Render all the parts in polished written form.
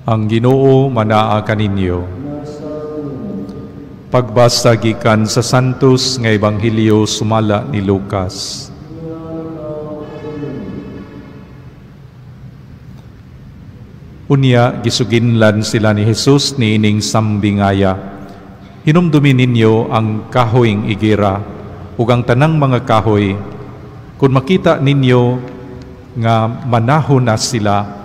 Ang Ginoo manaa kaninyo. Pagbasa gikan sa Santos nga Ebanghelyo sumala ni Lucas. Unya gisuginlan sila ni Jesus niining sambingaya. Hinumdumi ninyo ang kahoyng igera ug ang tanang mga kahoy. Kung makita ninyo nga manahon na sila,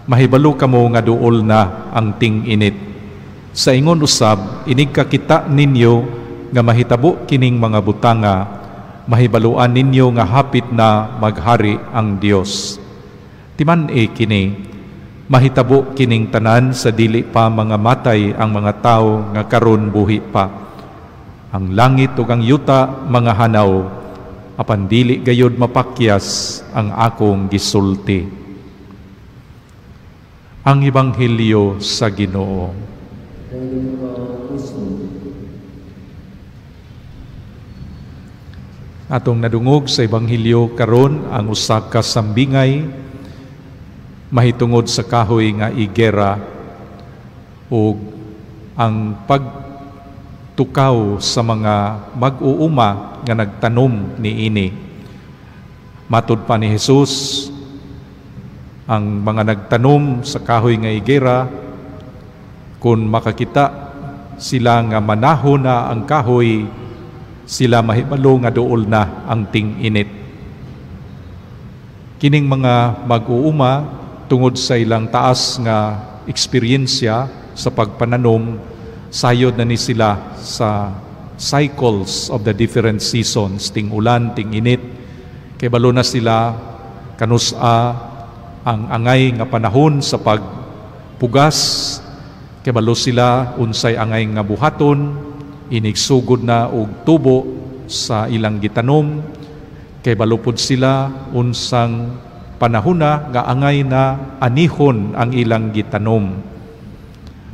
mahibalo kamo nga duol na ang ting-init. Sa ingon usab, inig kakita ninyo nga mahitabo kining mga butanga, mahibaluan ninyo nga hapit na maghari ang Dios. Timan-e kini, mahitabo kining tanan sa dili pa mga matay ang mga tao nga karon buhi pa. Ang langit ug ang yuta mga hanaw, apan dili gayud mapakyas ang akong gisulti. Ang Ebanghelyo sa Ginoo. Atong nadungog sa Ebanghelyo karon ang usa ka sambingay mahitungod sa kahoy nga igera ug ang pagtukaw sa mga mag-uuma nga nagtanom niini. Matud pa ni Jesus, ang mga nagtanom sa kahoy nga igera, kung makakita sila nga manahon na ang kahoy, sila mahibalo nga duol na ang ting-init. Kining mga mag-uuma, tungod sa ilang taas nga eksperyensya sa pagpananom, sayod na ni sila sa cycles of the different seasons, ting-ulan, ting-init, kay balo na sila kanusa ang angay nga panahon sa pagpugas, kay balo sila unsay angay nga buhaton, inigsugod na og tubo sa ilang gitanom, kay balupod sila unsang panahona nga angay na anihon ang ilang gitanom.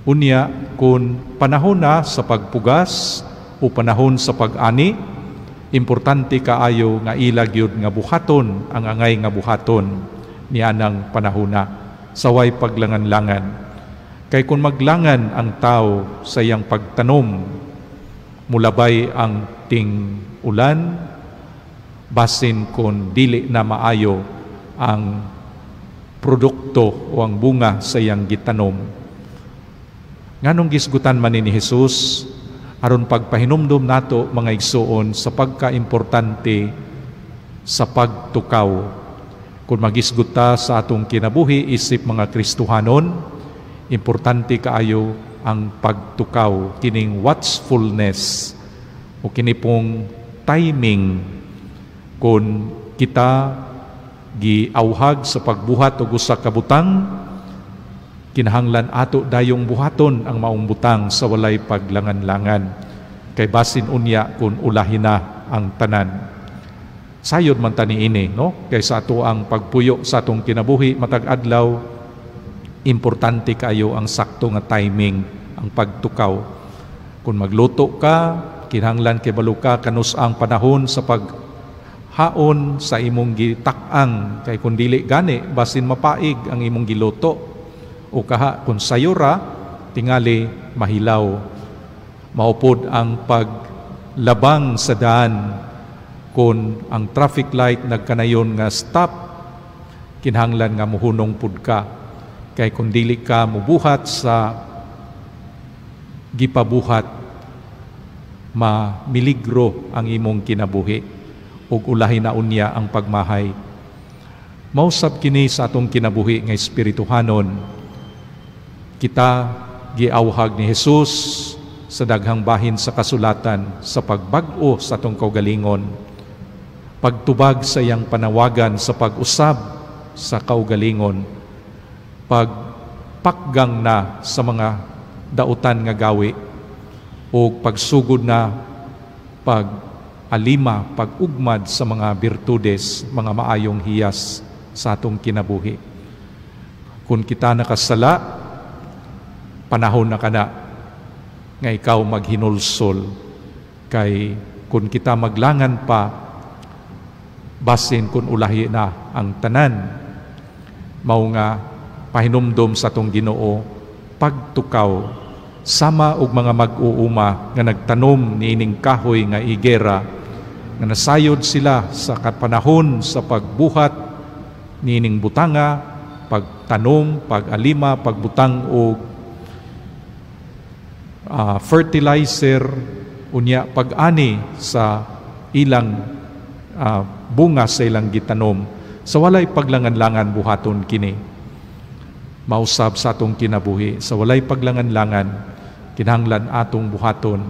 Unya, kung panahon na sa pagpugas o panahon sa pag-ani, importante kaayo nga ilag yun nga buhaton ang angay nga buhaton niya ng panahona, saway paglangan-langan. Kay kung maglangan ang tao sa iyang pagtanom, mulabay ang ting ulan, basin kung dili na maayo ang produkto o ang bunga sa iyang gitanom. Nganong gisgutan man ni Jesus, aron pagpahinumdum nato mga igsuon sa pagka-importante sa pagtukaw. Kung magisguta sa atong kinabuhi isip mga Kristohanon, importante kaayo ang pagtukaw, kining watchfulness o kini pong timing kung kita giauhag sa pagbuhat og usa ka butang, kinahanglan ato dayong buhaton ang maong butang sa walay paglangan-langan, kay basin unya kung ulahin na ang tanan. Sayod man tani ini, no? Kay sa ato ang pagpuyo sa atong kinabuhi matag adlaw, importante kayo ang sakto nga timing, ang pagtukaw. Kung magluto ka, kinahanglan kay balo ka kanus ang panahon sa paghaon sa imong gitak-ang, kay kung dili gani basin mapaig ang imong giluto, o kaha kung sayura tingali mahilaw. Maupod ang paglabang sa daan, kung ang traffic light nagkanayon nga stop, kinahanglan nga muhunong pud ka, kay kung dili ka mubuhat sa gipabuhat, mamiligro ang imong kinabuhi ug ulahin na unya ang pagmahay. Mausab kini sa atong kinabuhi nga espirituhanon, kita giauhag ni Jesus sa daghang bahin sa kasulatan sa pagbag-o sa atong kaugalingon, pagtubag sa iyang panawagan sa pag-usab sa kaugalingon, pagpakgang na sa mga dautan nga gawi, o pagsugod na pag-alima, pag-ugmad sa mga birtudes, mga maayong hiyas sa atong kinabuhi. Kung kita nakasala, panahon na kana nga ikaw maghinulsol, kay kung kita maglangan pa, basin kung ulahi na ang tanan, mao nga pahinumdom sa tong Ginoo pagtukaw sama og mga mag-uuma nga nagtanom niining kahoy nga igera nga nasayod sila sa kapanahon sa pagbuhat niining butanga, pagtanom, pag-alima, pagbutang og fertilizer, unya pag-ani sa ilang bunga sa ilang gitanom, sa walay paglangan-langan buhaton kini. Mausab sa atong kinabuhi, sa walay paglangan-langan, kinahanglan atong buhaton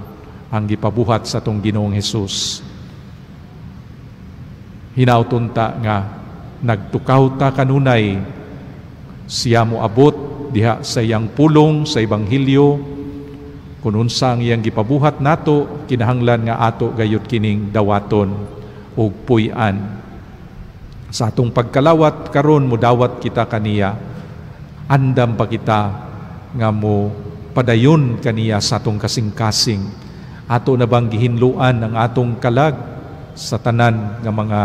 ang gipabuhat sa atong Ginoong Hesus. Hinauton ta nga nagtukaw ta kanunay, siya mo abot diha sa iyang pulong sa Ebanghelyo, kung unsa ang iyang gipabuhat nato, kinahanglan nga ato gayud kining dawaton ug puy-an. Sa atong pagkalawat karon mudawat kita kaniya, andam pa kita nga mo padayon kaniya sa atong kasing-kasing. Ato na bang gihinluan ang atong kalag sa tanan nga mga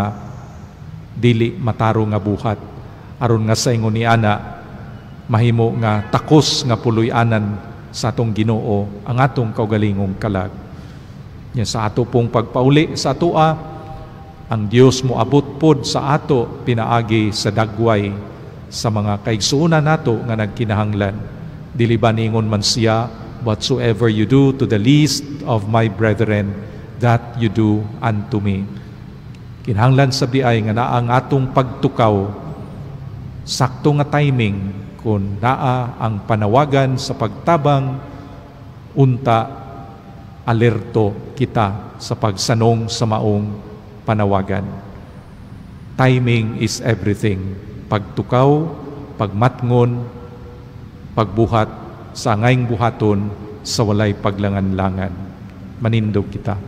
dili mataro nga buhat, aron nga sa ingon ni ana mahimo nga takos nga puloy-anan sa atong Ginoo ang atong kaugalingong kalag. Nya sa ato pong pagpauli sa atoa, ang Dios mo abot pod sa ato pinaagi sa dagway sa mga kaigsuonan nato nga nagkinahanglan. Dili ba ningon man siya, whatsoever you do to the least of my brethren, that you do unto me. Kinahanglan sabi ay nga naa ang atong pagtukaw, sakto nga timing, kung naa ang panawagan sa pagtabang, unta alerto kita sa pagsanong sa maong panawagan. Timing is everything. Pagtukaw, pagmatngon, pagbuhat sa ngayong buhaton sa walay paglangan-langan. Manindog kita.